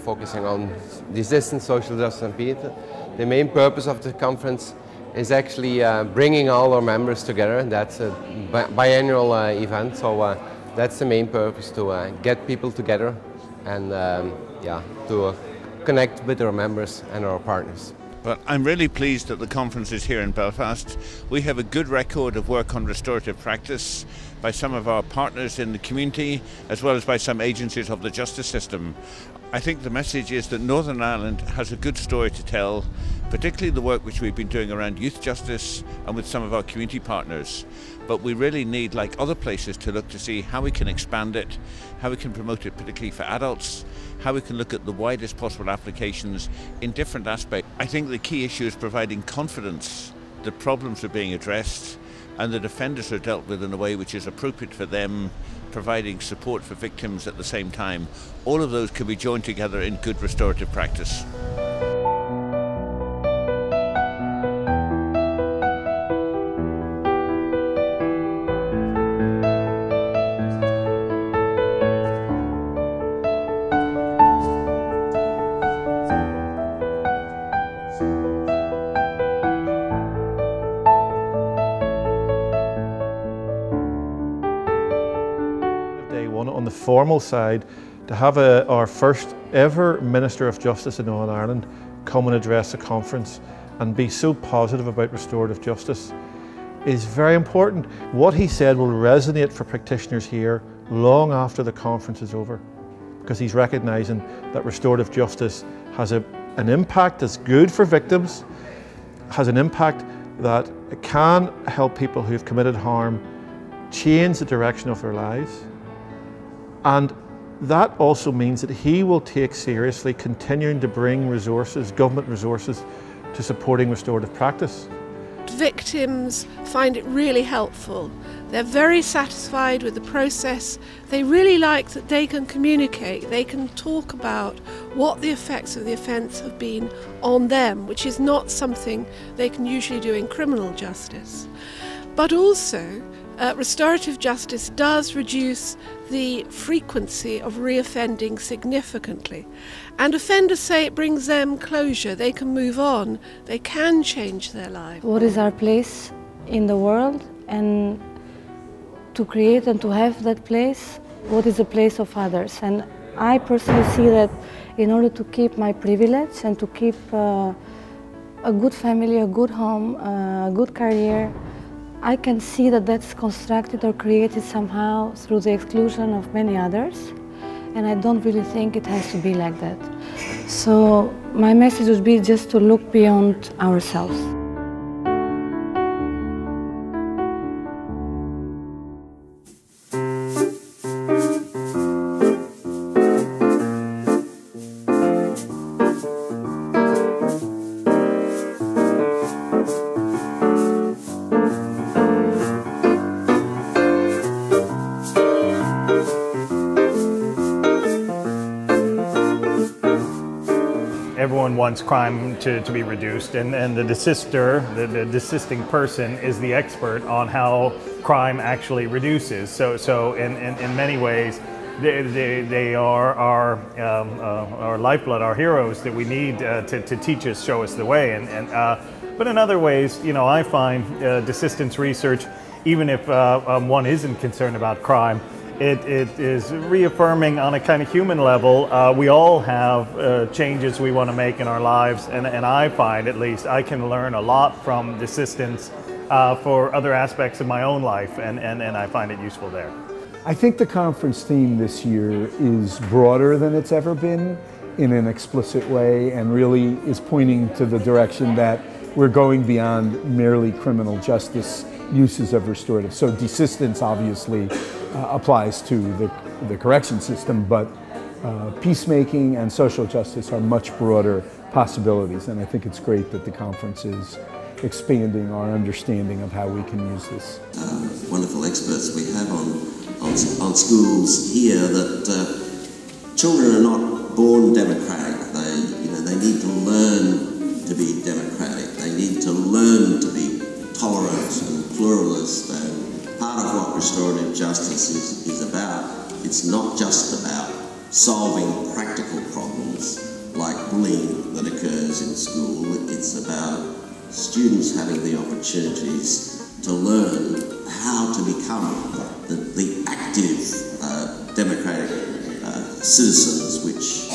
focusing on desistance, social justice and peace. The main purpose of the conference is actually bringing all our members together. That's a biannual event, so that's the main purpose, to get people together and to connect with our members and our partners. But I'm really pleased that the conference is here in Belfast. We have a good record of work on restorative practice by some of our partners in the community, as well as by some agencies of the justice system. I think the message is that Northern Ireland has a good story to tell, particularly the work which we've been doing around youth justice and with some of our community partners. But we really need, like other places, to look to see how we can expand it, how we can promote it particularly for adults, how we can look at the widest possible applications in different aspects. I think the key issue is providing confidence that problems are being addressed and that offenders are dealt with in a way which is appropriate for them, providing support for victims at the same time. All of those can be joined together in good restorative practice. On the formal side, to have our first ever Minister of Justice in Northern Ireland come and address the conference and be so positive about restorative justice is very important. What he said will resonate for practitioners here long after the conference is over, because he's recognising that restorative justice has an impact that's good for victims, has an impact that can help people who've committed harm change the direction of their lives. And that also means that he will take seriously continuing to bring resources, government resources, to supporting restorative practice. Victims find it really helpful. They're very satisfied with the process. They really like that they can communicate, they can talk about what the effects of the offence have been on them, which is not something they can usually do in criminal justice. But also, restorative justice does reduce the frequency of reoffending significantly. And offenders say it brings them closure, they can move on, they can change their life. What is our place in the world, and to create and to have that place, what is the place of others? And I personally see that in order to keep my privilege and to keep a good family, a good home, a good career, I can see that that's constructed or created somehow through the exclusion of many others, and I don't really think it has to be like that. So my message would be just to look beyond ourselves. Everyone wants crime to be reduced, and the desister, the desisting person, is the expert on how crime actually reduces. So in many ways, they are our lifeblood, our heroes that we need to teach us, show us the way. But in other ways, you know, I find desistance research, even if one isn't concerned about crime, it is reaffirming on a kind of human level. We all have changes we want to make in our lives, and I find, at least, I can learn a lot from desistance for other aspects of my own life, and I find it useful there. I think the conference theme this year is broader than it's ever been in an explicit way, and really is pointing to the direction that we're going beyond merely criminal justice uses of restorative. So desistance obviously applies to the correction system, but peacemaking and social justice are much broader possibilities, and I think it's great that the conference is expanding our understanding of how we can use this. Wonderful experts we have on schools here, that children are not born democratic. They need to learn to be democratic. They need to learn to be tolerant and pluralist, and part of what restorative justice is about. It's not just about solving practical problems like bullying that occurs in school. It's about students having the opportunities to learn how to become the active democratic citizens, which,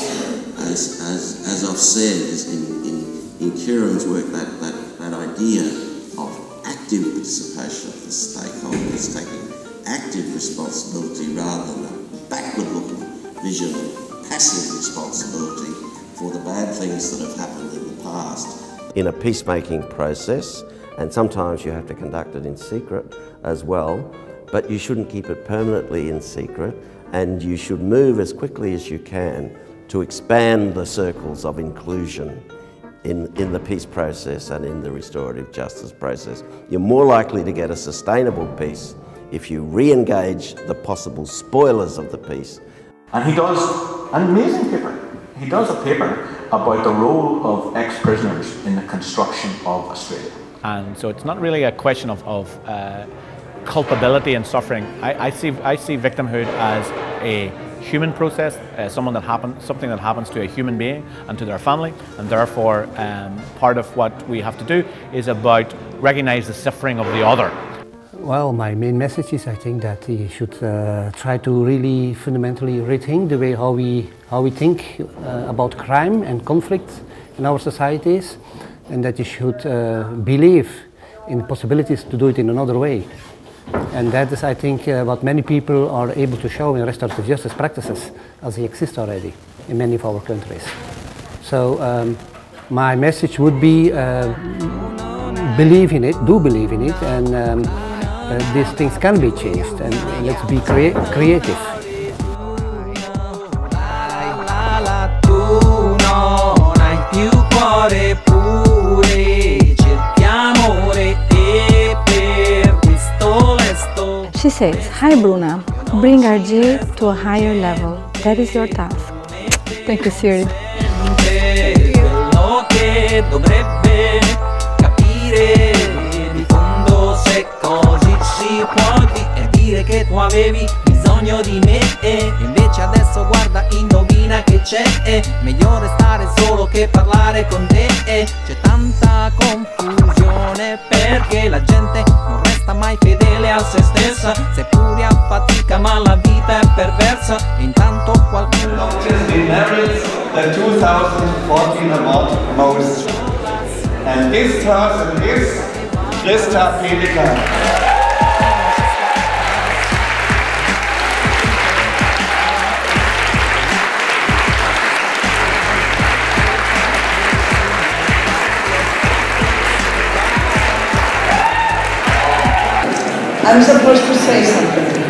as I've said, is in Kieran's work, that idea of active participation of the stakeholders, taking active responsibility rather than a backward-looking vision of passive responsibility for the bad things that have happened in the past. In a peacemaking process, and sometimes you have to conduct it in secret as well, but you shouldn't keep it permanently in secret, and you should move as quickly as you can to expand the circles of inclusion in the peace process and in the restorative justice process. You're more likely to get a sustainable peace if you re-engage the possible spoilers of the peace. And he does an amazing paper. He does a paper about the role of ex-prisoners in the construction of Australia. And so it's not really a question of culpability and suffering. I see victimhood as a human process, something that happens to a human being and to their family, and therefore part of what we have to do is about recognize the suffering of the other. Well, my main message is I think that we should try to really fundamentally rethink the way how we think about crime and conflict in our societies, and that you should believe in the possibilities to do it in another way. And that is, I think, what many people are able to show in restorative justice practices as they exist already in many of our countries. So my message would be believe in it, do believe in it, and these things can be changed, and let's be creative. She says, "Hi Bruna, bring RJ to a higher level. That is your task." Thank you, Siri. Che tu avevi bisogno di me e invece adesso guarda, indovina che c'è, meglio restare solo che parlare con te, c'è tanta confusione perché la gente non resta mai fedele a se stessa, seppure a fatica, ma la vita è perversa e intanto qualcuno We married the 2014 award most, and this person is Christa Pelikan. I'm supposed to say something.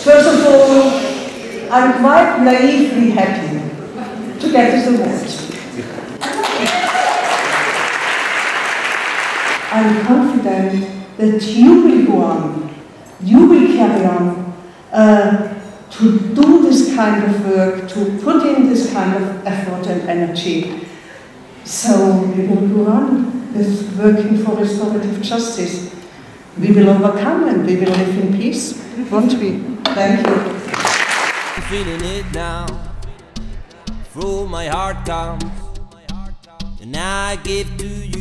First of all, I'm quite naively happy to get this award. I'm confident that you will go on, you will carry on to do this kind of work, to put in this kind of effort and energy. So we will go on with working for restorative justice. We will overcome and we will live in peace, won't we? Thank you. I'm feeling it now, through my heart comes, and I give to you.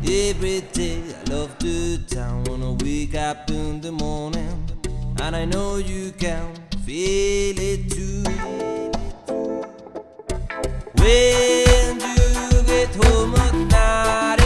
Every day I love the town, wanna wake up in the morning, and I know you can feel it too. When you get home at night